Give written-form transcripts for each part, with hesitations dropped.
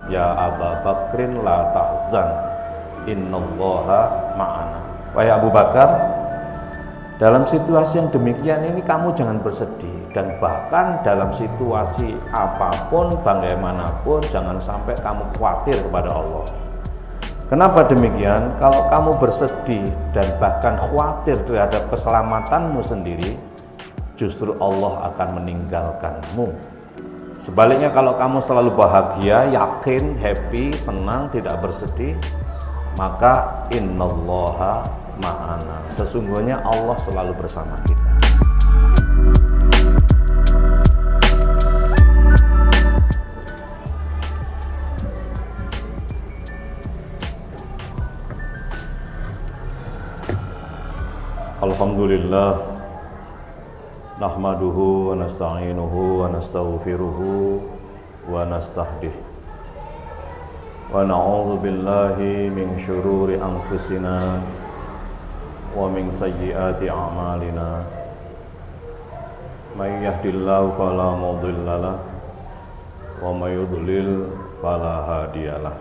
ya Aba Bakrin la tahzan innallaha ma'ana. Wahai Abu Bakar, dalam situasi yang demikian ini kamu jangan bersedih, dan bahkan dalam situasi apapun, bagaimanapun, jangan sampai kamu khawatir kepada Allah. Kenapa demikian? Kalau kamu bersedih dan bahkan khawatir terhadap keselamatanmu sendiri, justru Allah akan meninggalkanmu. Sebaliknya kalau kamu selalu bahagia, yakin, happy, senang, tidak bersedih, maka innallaha ma'ana. Sesungguhnya Allah selalu bersama kita. Alhamdulillah, nahmaduhu wa nasta'inuhu wa nastaghfiruhu wa nastahdih, wa na'udzu billahi min syururi anfusina wa min sayyiati a'malina. May yahdihillahu fala mudhillalah wa may yudlil fala hadiyalah.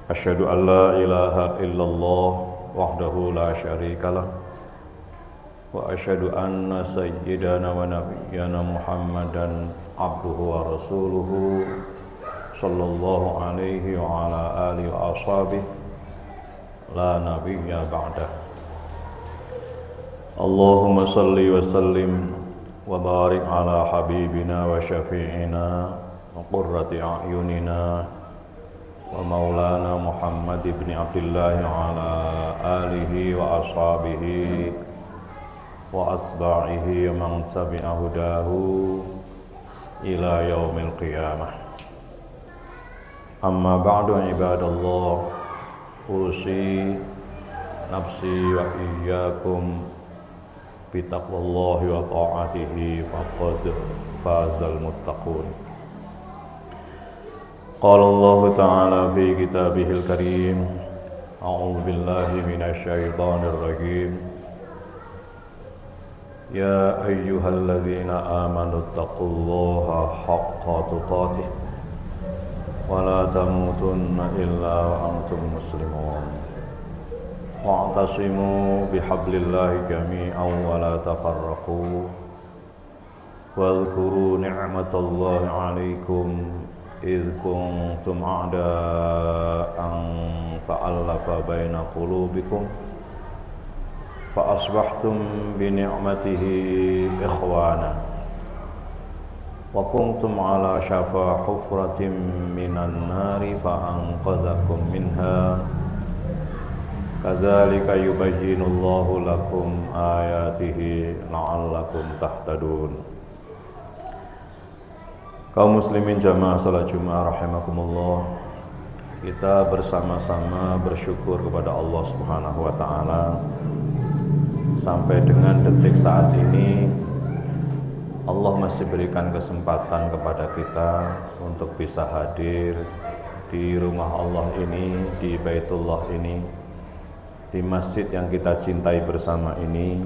Asyhadu an la ilaha illallah wahdahu la syarikalah wa asyhadu anna sayyidana wa nabiyyana Muhammadan abduhu wa rasuluhu sallallahu alaihi wa ala alihi wa ashabihi la nabiyya ba'dah. Allahumma salli wa sallim wa barik ala habibina wa syafi'ina wa qurrati a'yunina wa maulana Muhammad ibn Abdullah wa ala alihi wa ashabihi wa asba'ihi wa man tabi'a hudahu ila yaumil qiyamah. Amma ba'du ibadallah, usi nafsi wa iyyakum bitaqwallahi wa ta'atihi faqad fazal muttaqun. Qala Allah Ta'ala fi kitabihil karim, a'udzu billahi minasy syaithanir rajim. Ya ayyuhalladzina amanu taqullaha haqqa tuqatih wa la tamutunna illa wa antum muslimun. Wa'tasimu bihablillahi jami'an wa la tafarraqu. Wadhkuru ni'matallahi 'alaikum idh kuntum a'da'an fa'alafa baina qulubikum fa asbahtum bi ni'matihi ikhwana wa kuntum ala shafa hufratin minan nari fa anqadhakum minha kadzalika yubayyinullahu lakum ayatihi la'allakum tahtadun. Kaum muslimin jamaah salat Jumat rahimakumullah, kita bersama-sama bersyukur kepada Allah Subhanahu wa taala sampai dengan detik saat ini Allah masih berikan kesempatan kepada kita untuk bisa hadir di rumah Allah ini, di Baitullah ini, di masjid yang kita cintai bersama ini,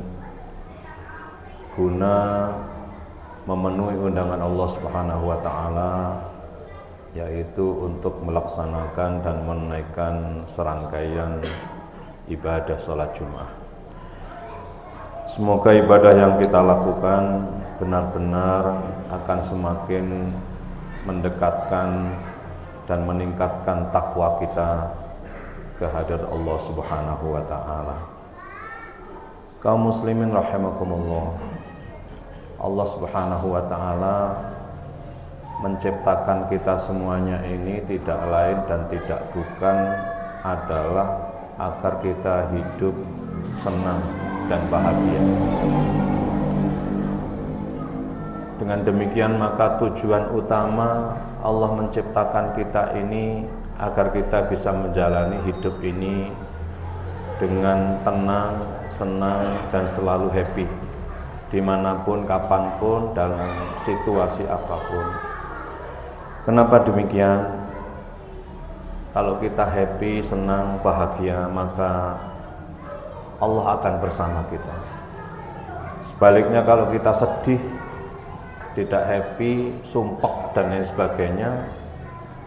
guna memenuhi undangan Allah Subhanahu wa taala, yaitu untuk melaksanakan dan menunaikan serangkaian ibadah salat Jumat. Semoga ibadah yang kita lakukan benar-benar akan semakin mendekatkan dan meningkatkan takwa kita ke hadirat Allah Subhanahu wa taala. Kaum muslimin rahimakumullah, Allah Subhanahu wa taala menciptakan kita semuanya ini tidak lain dan tidak bukan adalah agar kita hidup senang dan bahagia. Dengan demikian maka tujuan utama Allah menciptakan kita ini agar kita bisa menjalani hidup ini dengan tenang, senang, dan selalu happy dimanapun, kapanpun, dalam situasi apapun. Kenapa demikian? Kalau kita happy, senang, bahagia, maka Allah akan bersama kita. Sebaliknya kalau kita sedih, tidak happy, sumpek dan lain sebagainya,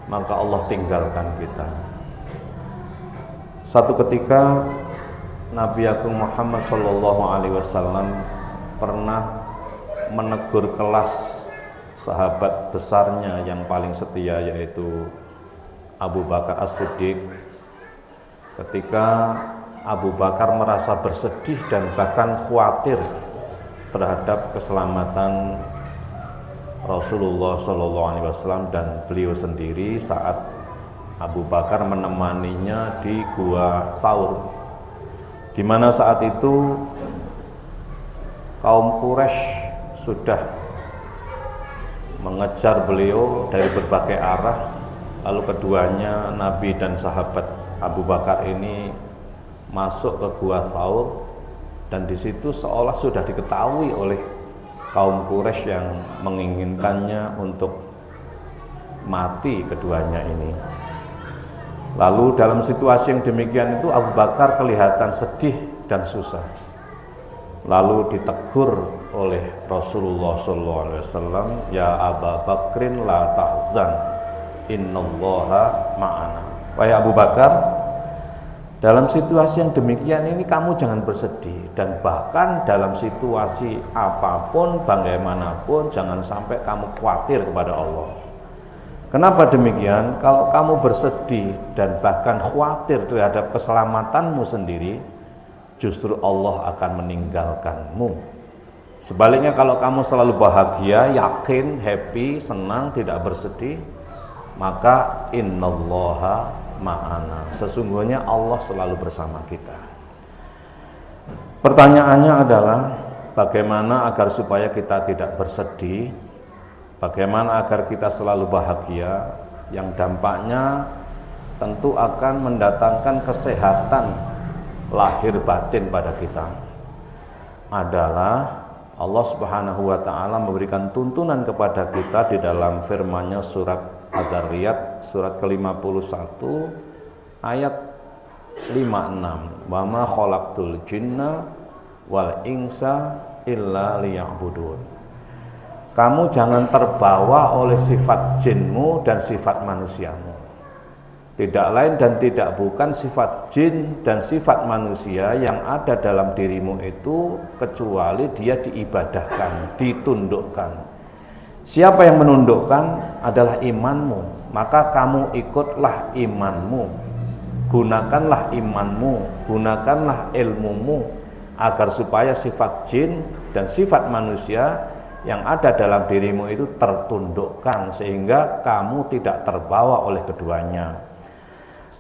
maka Allah tinggalkan kita. Satu ketika Nabi Agung Muhammad SAW pernah menegur kelas sahabat besarnya yang paling setia, yaitu Abu Bakar As-Siddiq. Ketika Abu Bakar merasa bersedih dan bahkan khawatir terhadap keselamatan Rasulullah SAW dan beliau sendiri saat Abu Bakar menemaninya di Gua Thaur, di mana saat itu kaum Quraisy sudah mengejar beliau dari berbagai arah. Lalu keduanya, Nabi dan sahabat Abu Bakar ini masuk ke Gua Thaur, dan di situ seolah sudah diketahui oleh kaum Quraisy yang menginginkannya untuk mati keduanya ini. Lalu dalam situasi yang demikian itu Abu Bakar kelihatan sedih dan susah. Lalu ditegur oleh Rasulullah SAW, ya Abu Bakrin la tahzan, innallaha ma'ana. Wahai Abu Bakar, dalam situasi yang demikian ini kamu jangan bersedih, dan bahkan dalam situasi apapun, bagaimanapun, jangan sampai kamu khawatir kepada Allah. Kenapa demikian? Kalau kamu bersedih dan bahkan khawatir terhadap keselamatanmu sendiri, justru Allah akan meninggalkanmu. Sebaliknya, kalau kamu selalu bahagia, yakin, happy, senang, tidak bersedih, maka innallaha ma'ana, sesungguhnya Allah selalu bersama kita. Pertanyaannya adalah bagaimana agar supaya kita tidak bersedih, bagaimana agar kita selalu bahagia, yang dampaknya tentu akan mendatangkan kesehatan lahir batin pada kita. Adalah Allah Subhanahu wa ta'ala memberikan tuntunan kepada kita di dalam firman-Nya surat Ad-Dzarriyat surat ke-51 ayat 56, wa ma khalaqtul jinna wal insa illa liya'budun. Kamu jangan terbawa oleh sifat jinmu dan sifat manusiamu. Tidak lain dan tidak bukan sifat jin dan sifat manusia yang ada dalam dirimu itu kecuali dia diibadahkan, ditundukkan. Siapa yang menundukkan adalah imanmu, maka kamu ikutlah imanmu, gunakanlah imanmu, gunakanlah ilmumu, agar supaya sifat jin dan sifat manusia yang ada dalam dirimu itu tertundukkan, sehingga kamu tidak terbawa oleh keduanya.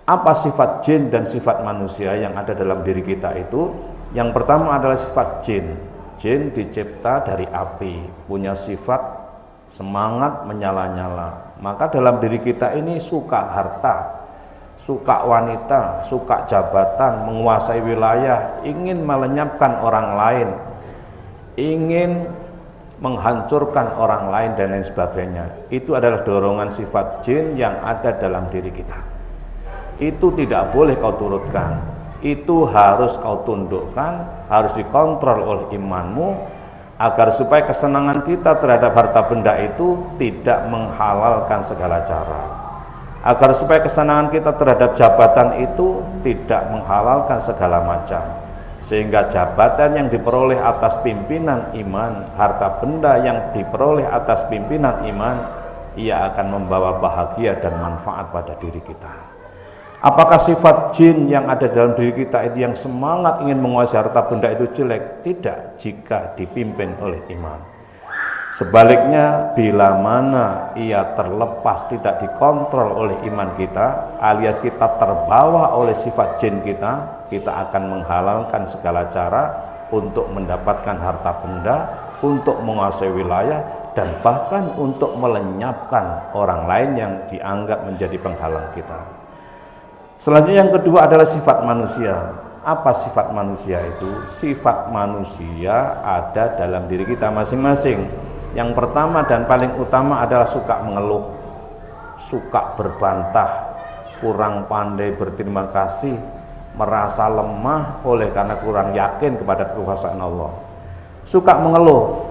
Apa sifat jin dan sifat manusia yang ada dalam diri kita itu? Yang pertama adalah sifat jin. Jin dicipta dari api, punya sifat semangat menyala-nyala. Maka dalam diri kita ini suka harta, suka wanita, suka jabatan, menguasai wilayah, ingin melenyapkan orang lain, ingin menghancurkan orang lain dan lain sebagainya. Itu adalah dorongan sifat jin yang ada dalam diri kita. Itu tidak boleh kau turutkan, itu harus kau tundukkan, harus dikontrol oleh imanmu, agar supaya kesenangan kita terhadap harta benda itu tidak menghalalkan segala cara, agar supaya kesenangan kita terhadap jabatan itu tidak menghalalkan segala macam, sehingga jabatan yang diperoleh atas pimpinan iman, harta benda yang diperoleh atas pimpinan iman, ia akan membawa bahagia dan manfaat pada diri kita. Apakah sifat jin yang ada dalam diri kita itu yang semangat ingin menguasai harta benda itu jelek? Tidak, jika dipimpin oleh iman. Sebaliknya, bila mana ia terlepas, tidak dikontrol oleh iman kita, alias kita terbawa oleh sifat jin kita, kita akan menghalalkan segala cara untuk mendapatkan harta benda, untuk menguasai wilayah, dan bahkan untuk melenyapkan orang lain yang dianggap menjadi penghalang kita. Selanjutnya yang kedua adalah sifat manusia. Apa sifat manusia itu? Sifat manusia ada dalam diri kita masing-masing. Yang pertama dan paling utama adalah suka mengeluh, suka berbantah, kurang pandai berterima kasih, merasa lemah oleh karena kurang yakin kepada kekuasaan Allah. Suka mengeluh.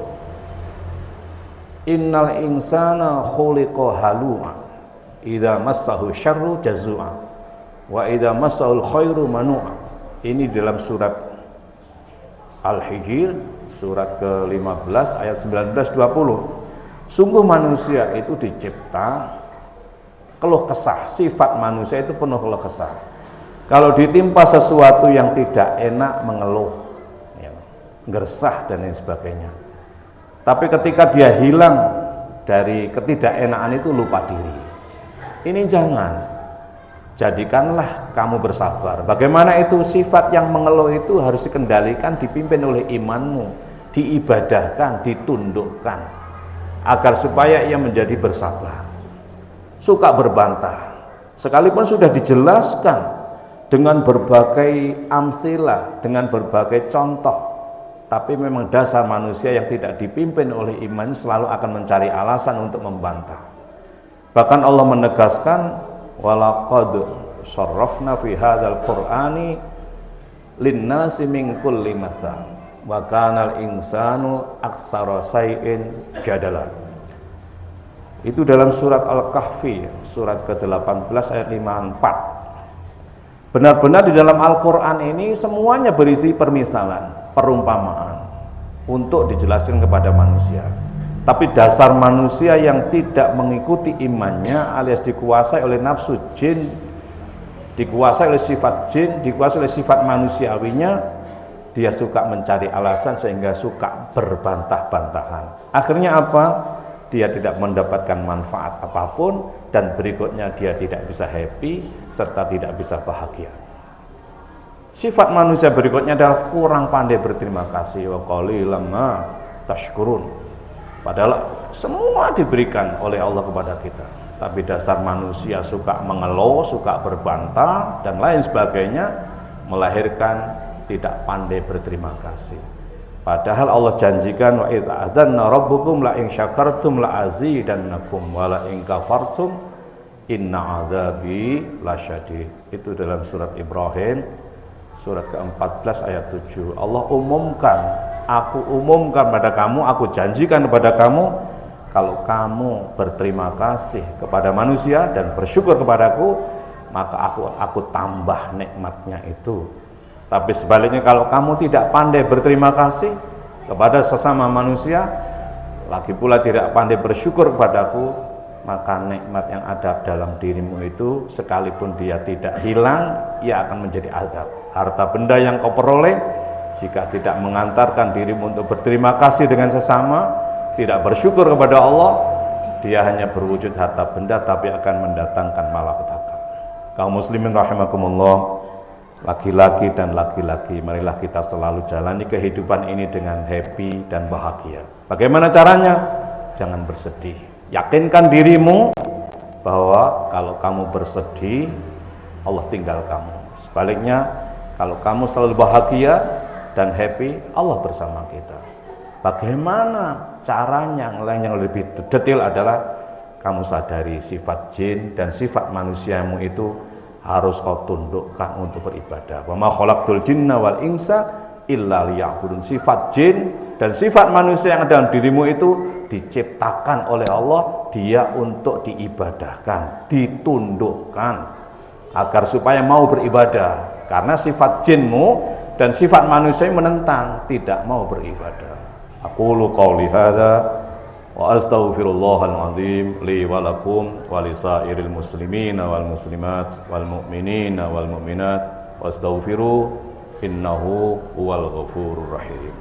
Innal insana khuliqa halu'a. idza massahu syarru jazua wa idza massahul khairu manu'a. Ini dalam surat Al-Hijr surat ke-15 ayat 19-20. Sungguh manusia itu dicipta keluh kesah, sifat manusia itu penuh keluh kesah. Kalau ditimpa sesuatu yang tidak enak mengeluh, ya, gersah dan lain sebagainya. Tapi ketika dia hilang dari ketidakenakan itu lupa diri. Ini jangan. Jadikanlah kamu bersabar. Bagaimana itu sifat yang mengeluh itu harus dikendalikan, dipimpin oleh imanmu, diibadahkan, ditundukkan, agar supaya ia menjadi bersabar. Suka berbantah, sekalipun sudah dijelaskan dengan berbagai amsilah, dengan berbagai contoh, tapi memang dasar manusia yang tidak dipimpin oleh iman selalu akan mencari alasan untuk membantah. Bahkan Allah menegaskan, walaqad sharrafna fi hadzal qur'ani linnasi min kulli mathal wa kanal insanu aktsara shay'in jadala. Itu dalam surat Al-Kahfi surat ke-18 ayat 54. Benar-benar di dalam Al-Qur'an ini semuanya berisi permisalan, perumpamaan untuk dijelaskan kepada manusia. Tapi dasar manusia yang tidak mengikuti imannya alias dikuasai oleh nafsu jin, dikuasai oleh sifat jin, dikuasai oleh sifat manusiawinya, dia suka mencari alasan sehingga suka berbantah-bantahan. Akhirnya apa? Dia tidak mendapatkan manfaat apapun dan berikutnya dia tidak bisa happy serta tidak bisa bahagia. Sifat manusia berikutnya adalah kurang pandai berterima kasih, wa qalilan ma tashkurun. Padahal semua diberikan oleh Allah kepada kita, tapi dasar manusia suka mengeluh, suka berbantah dan lain sebagainya, melahirkan tidak pandai berterima kasih. Padahal Allah janjikan, wa idza adzanna rabbukum la in syakartum la azidannakum wa la in kafartum inna adzabi lasyadid. Itu dalam surat Ibrahim surat ke-14 ayat 7. Allah umumkan, aku umumkan pada kamu, aku janjikan kepada kamu, kalau kamu berterima kasih kepada manusia dan bersyukur kepadaku, maka aku tambah nikmatnya itu. Tapi sebaliknya kalau kamu tidak pandai berterima kasih kepada sesama manusia, lagi pula tidak pandai bersyukur kepadaku, maka nikmat yang ada dalam dirimu itu sekalipun dia tidak hilang, ia akan menjadi azab. Harta benda yang kau peroleh jika tidak mengantarkan dirimu untuk berterima kasih dengan sesama, tidak bersyukur kepada Allah, dia hanya berwujud harta benda tapi akan mendatangkan malapetaka. Kaum muslimin rahimakumullah, laki-laki dan laki-laki, marilah kita selalu jalani kehidupan ini dengan happy dan bahagia. Bagaimana caranya? Jangan bersedih. Yakinkan dirimu bahwa kalau kamu bersedih, Allah tinggal kamu. Sebaliknya, kalau kamu selalu bahagia dan happy, Allah bersama kita. Bagaimana caranya? Yang lebih detail adalah kamu sadari sifat jin dan sifat manusiamu itu harus kau tundukkan untuk beribadah. Wa ma khalaqtul jinna wal insa illa liya'budun. Sifat jin dan sifat manusia yang ada dalam dirimu itu diciptakan oleh Allah, dia untuk diibadahkan, ditundukkan agar supaya mau beribadah. Karena sifat jinmu dan sifat manusia menentang, tidak mau beribadah. Aqulu qawli hadza wa astaghfirullahal azim li wa lakum wa lisairil muslimina wal muslimat wal mu'minina wal mu'minat wastaghfiru innahu huwal ghafurur rahim.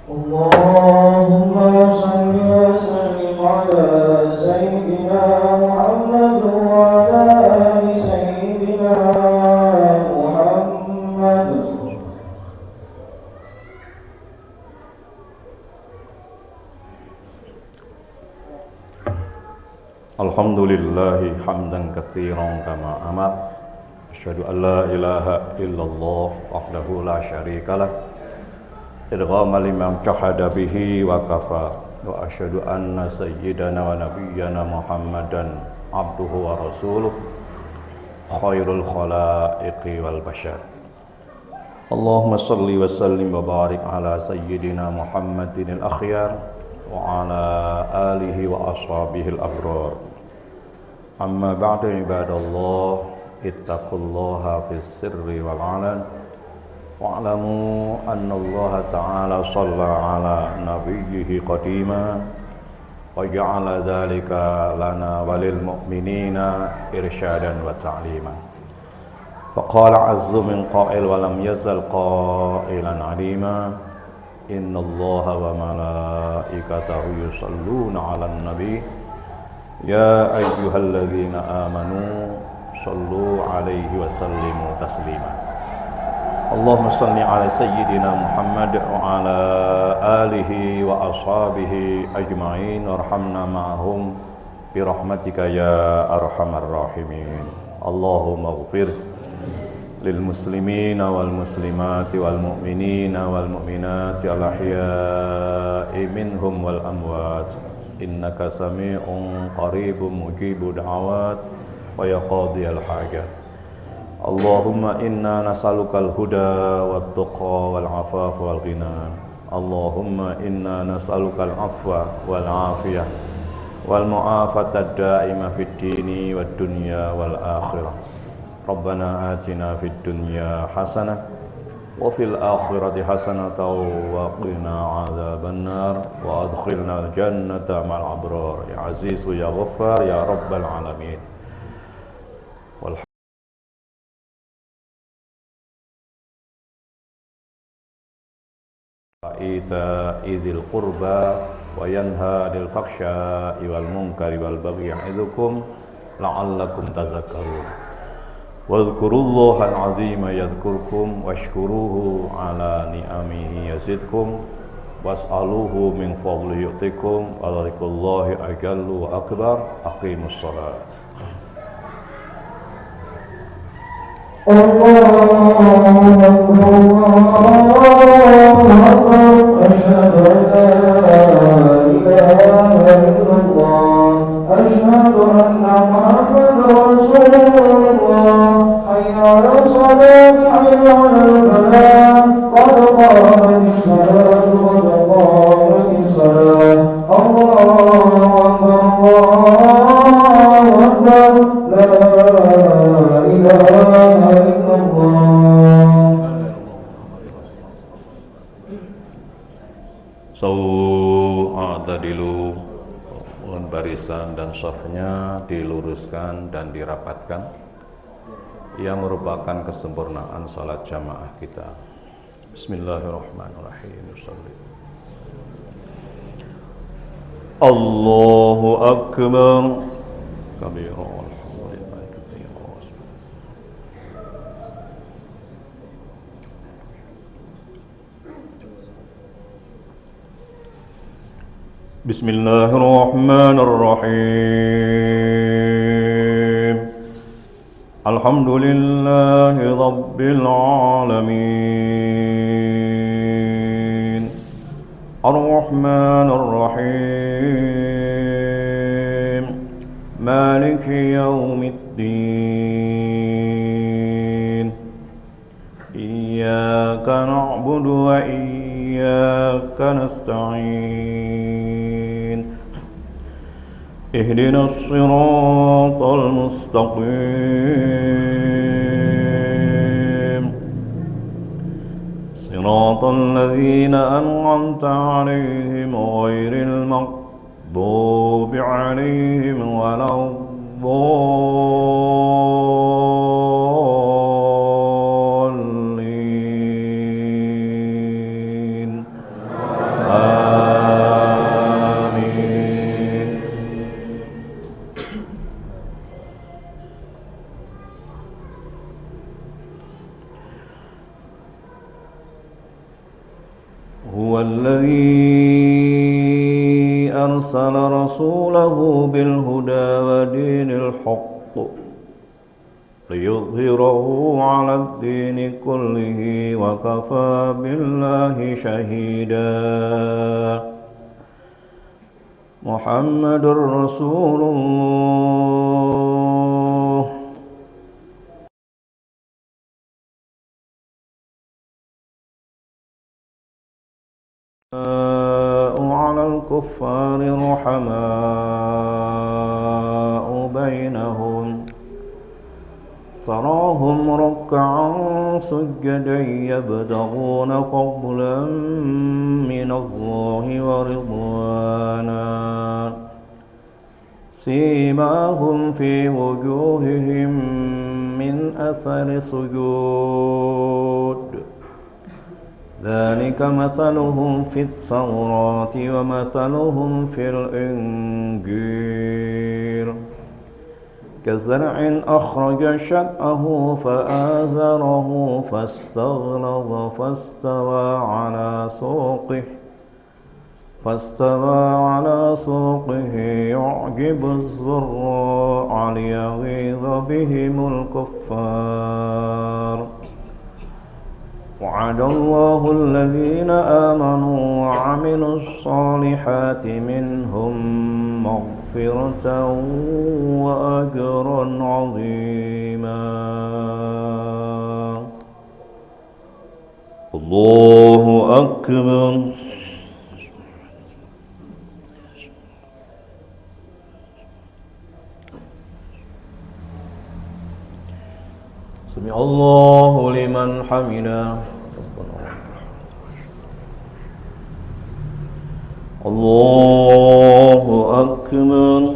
Allahumma salli wa sallim ala sayyidina Muhammad wa ala ali sayyidina Muhammad. Alhamdulillahi hamdan katsiran kama amar. Asyhadu an la ilaha illallah wahdahu la syarikalah. Idghama liman jahada bihi wa kafar. Wa asyhadu anna sayyidana wa nabiyyana Muhammadan abduhu wa rasuluh khairul khalaiqi wal bashar. Allahumma salli wa sallim wa barik ala sayyidina Muhammadin al-akhyar wa ala alihi wa ashabihi al-abrar. أما بعد عباد الله اتقوا الله في السر والعلن واعلموا أن الله تعالى صلى على نبيه قديما وجعل ذلك لنا وللمؤمنين إرشادا وتعليما فقال عز من قائل ولم يزل قائلا عليما إن الله وملائكته يصلون على النبي يا أيها الذين آمنوا صلوا عليه وسلموا تسليما اللهم صل على سيدنا محمد وعلى آله وأصحابه أجمعين وارحمنا معهم برحمتك يا أرحم الراحمين اللهم اغفر للمسلمين والمسلمات والمؤمنين والمؤمنات الأحياء منهم والأموات إنك سميع قريب مجيب دعوات ويا قاضي الحاجات اللهم إنا نسألك الهدى والتقى والعفاف والغنى اللهم إنا نسألك العفو والعافية والمعافاة الدائمة في الدين والدنيا والآخرة ربنا آتنا في الدنيا حسنة وفي الآخرة حسنة وقنا عذاب النار وأدخلنا الجنة مع الأبرار يا عزيز يا غفار يا رب العالمين إيتاء ذي القربى وينهى عن الفحشاء والمنكر والبغي يعظكم لعلكم تذكرون واذكروا الله العظيم يذكركم واشكروه على نعمه يزدكم واسألوه من فضله يؤتكم وذكر الله أجل وأكبر أقيموا الصلاة أشهد أن لا إله إلا الله أشهد أن محمدا رسول الله حي على الصلاة حي على الفلاح قد قامت الصلاة قد قامت الصلاة الله أكبر لا إله إلا الله Ta'tadilu, mohon barisan dan shafnya diluruskan dan dirapatkan. Ia merupakan kesempurnaan salat jamaah kita. Bismillahirrahmanirrahim. Allahu Akbar kabira walhamdulillahi katsira. Bismillahirrahmanirrahim. Alhamdulillahi rabbil alamin. Ar-Rahmanir Rahim. Maliki yaumiddin. Iyyaka na'budu wa iyyaka nasta'in. اهدنا الصراط المستقيم صراط الذين أنعمت عليهم غير المغضوب عليهم ولا الضالين هو الذي أرسل رسوله بالهدى ودين الحق ليظهره على الدين كله وكفى بالله شهيدا محمد رسول الله على الكفار رحماء بينهم تراهم ركعا سجدا يبتغون فضلا من الله ورضوانا سيماهم في وجوههم من أثر السجود ذلك مثلهم في التوراة ومثلهم في الإنجيل كزرع أخرج شطأه فآزره فاستغلظ فاستوى على سوقه يعجب الزراع ليغيظ بهم الكفار وعد الله الذين آمنوا وعملوا الصالحات منهم مغفرة وأجرا عظيما الله أكبر سمع الله لمن حمده الله أكبر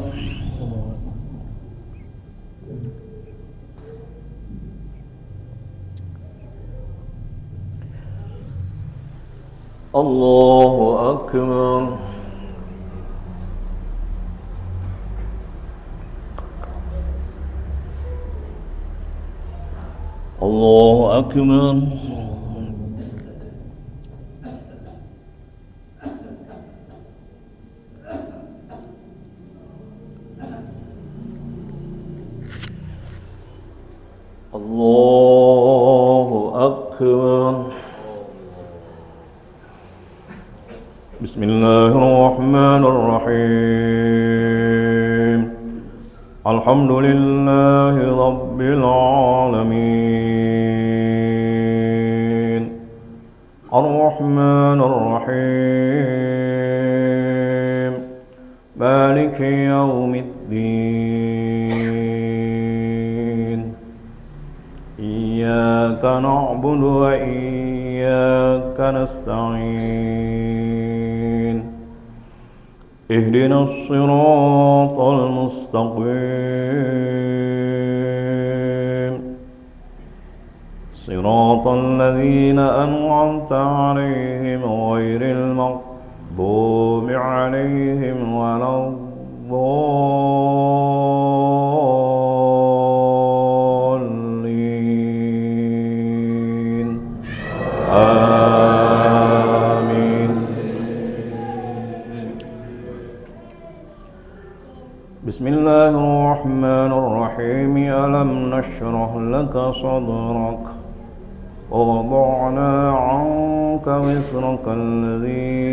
الله أكبر الله أكبر الله أكبر بسم الله الرحمن الرحيم الحمد لله رب العالمين الرحمن الرحيم مالك يوم الدين إياك نعبد وإياك نستعين اهدنا الصراط المستقيم صراط الذين أنعمت عليهم غير المغضوب عليهم ولا الضالين آمين بسم الله الرحمن الرحيم ألم نشرح لك صدرك ووضعنا عنك وزرك الذي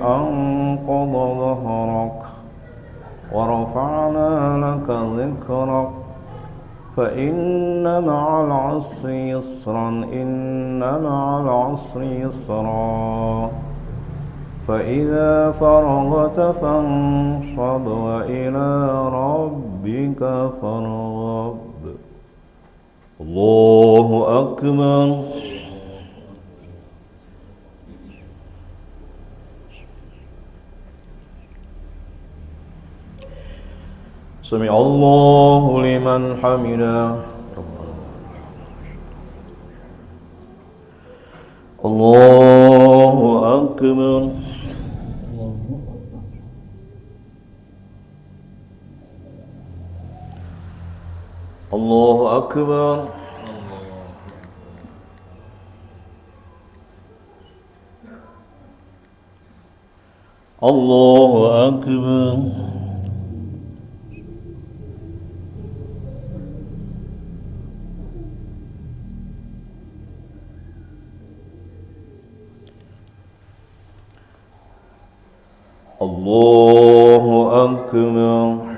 أنقض ظهرك ورفعنا لك ذكرك فإن مع العسر يسرا إن مع العسر يسرا فإذا فرغت فانصب وإلى ربك فارغب الله أكبر سمع الله لمن حمده الله أكبر الله أكبر الله أكبر الله أكبر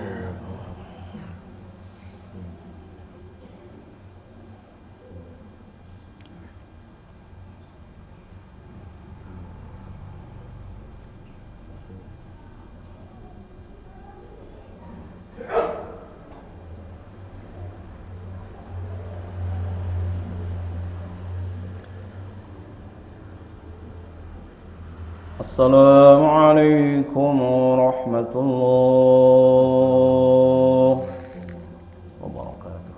السلام عليكم ورحمة الله وبركاته.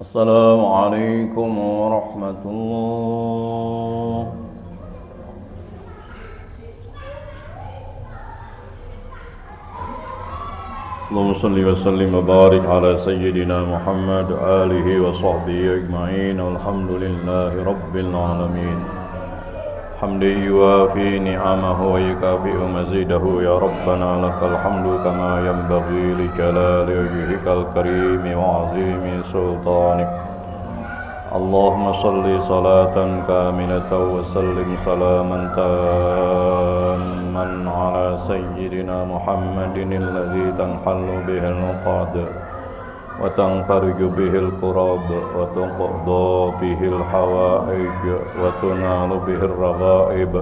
السلام عليكم ورحمة الله. اللهم صل وسلم وبارك على سيدنا محمد وآله وصحبه أجمعين والحمد لله رب العالمين. حمدا يوافي نعمه ويكافئ مزيده يا ربنا لك الحمد كما ينبغي لجلال وجهك الكريم وعظيم سلطانك. اللهم صل صلاة كاملة وسلم سلاما تاما على سيدنا محمد الذي تنحل به العقد وتنفرج به الكرب وتقضى به الحوائج وتنال به الرغائب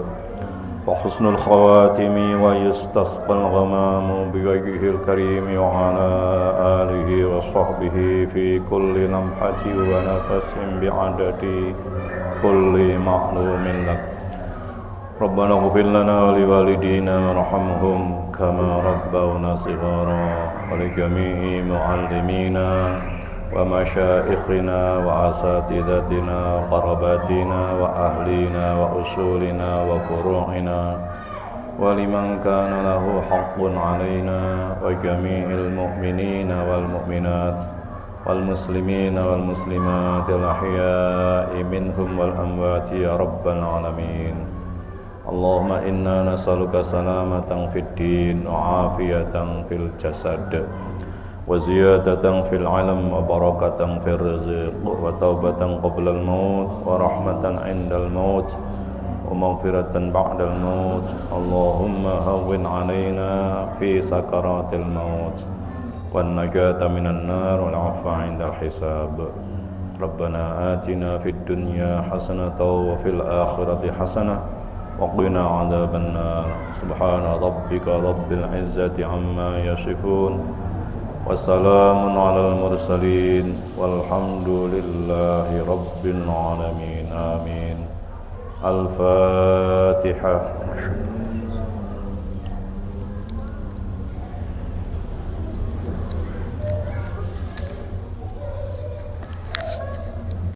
وحسن الخواتم ويستسقى الغمام بوجهه الكريم وعلى آله وصحبه في كل لمحة ونفس بعدد كل معلوم لك. ربنا اغفر لنا ولوالدينا وارحمهم كما ربونا صغارا ولجميع معلمينا ومشائخنا وأساتذتنا وقرباتنا وأهلينا وأصولنا وفروعنا ولمن كان له حق علينا وجميع المؤمنين والمؤمنات والمسلمين والمسلمات الأحياء منهم والأموات يا رب العالمين. اللهم إنا نسألك سلامة في الدين وعافية في الجسد وزيادة في العلم وبركة في الرزق وتوبة قبل الموت ورحمة عند الموت ومغفرة بعد الموت. اللهم هون علينا في سكرات الموت والنجاة من النار والعفو عند الحساب. ربنا آتنا في الدنيا حسنة وفي الآخرة حسنة وقنا عذاب النار. سبحان ربك رب العزة عما يصفون وسلام على المرسلين والحمد لله رب العالمين. آمين. الفاتحة.